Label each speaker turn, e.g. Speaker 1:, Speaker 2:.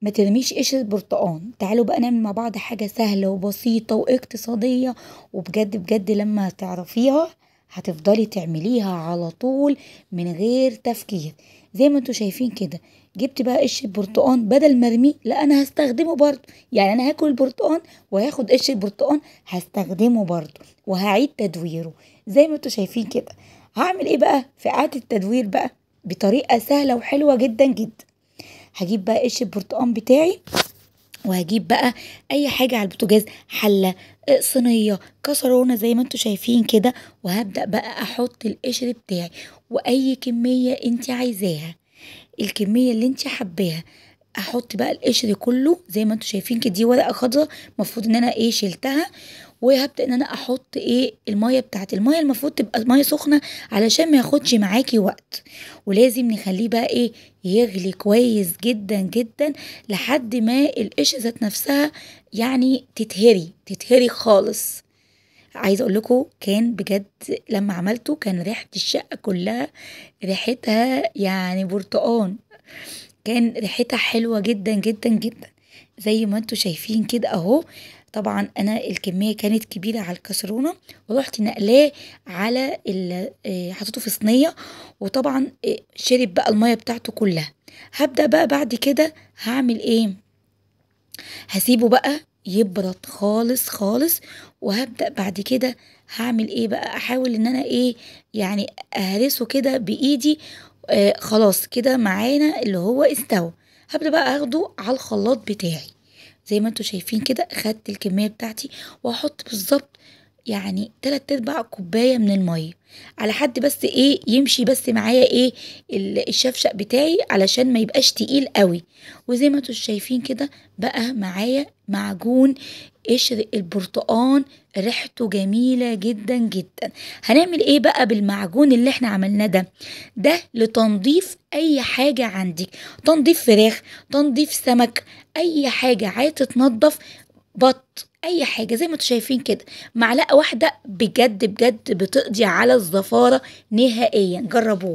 Speaker 1: ما ترميش قشرة برتقان. تعالوا بقى نعمل مع بعض حاجة سهلة وبسيطة واقتصادية، وبجد بجد لما تعرفيها هتفضلي تعمليها على طول من غير تفكير. زي ما انتوا شايفين كده، جبت بقى قشرة برتقان، بدل ما ارميه لا انا هستخدمه برضه. يعني انا هاكل البرتقان وهاخد قشرة برتقان هستخدمه برضه وهعيد تدويره. زي ما انتوا شايفين كده. هعمل ايه بقى في اعادة التدوير بقى؟ بطريقة سهلة وحلوة جدا جدا. هجيب بقى قش البرتقان بتاعي، وهجيب بقى اي حاجة على البوتاجاز، حلة، صينية، كسرونة زي ما انتوا شايفين كده. وهبدأ بقى احط القشر بتاعي واي كمية انت عايزاها، الكمية اللي انت حباها. احط بقى القشر كله زي ما انتوا شايفين كده. دي ورقة خضراء المفروض ان انا شلتها. وهبدأ ان انا احط المية بتاعت المية المفروض تبقى مية سخنة علشان ما ياخدش معاكي وقت. ولازم نخليه بقى يغلي كويس جدا جدا لحد ما القشر ذات نفسها يعني تتهري خالص. عايزه اقول لكم كان بجد لما عملته كان ريحه الشقه كلها ريحتها يعني برتقان. كان ريحتها حلوة جدا جدا جدا زي ما انتوا شايفين كده اهو. طبعا انا الكمية كانت كبيرة على الكسرونة، ورحت نقلاه على حطيته في صينية. وطبعا شرب بقى المية بتاعته كلها. هبدأ بقى بعد كده هعمل هسيبه بقى يبرد خالص خالص. وهبدأ بعد كده هعمل بقى، احاول ان انا يعني اهرسه كده بايدي. خلاص كده معانا اللي هو استوى. هبدأ بقى اخده على الخلاط بتاعي. زي ما انتوا شايفين كده خدت الكمية بتاعتي واحط بالظبط يعني 3/4 كوباية من المية، على حد بس يمشي بس معايا الشفشق بتاعي علشان ما يبقاش تقيل قوي. وزي ما انتوا شايفين كده بقى معايا معجون قشر البرتقان، ريحته جميلة جدا جدا. هنعمل بقى بالمعجون اللي احنا عملناه ده لتنظيف اي حاجة عندك، تنظيف فراخ، تنظيف سمك، اي حاجة عايزة تتنضف، بط، اي حاجة. زي ما انتوا شايفين كده معلقة واحدة بجد بجد بتقضي على الزفارة نهائيا. جربوها.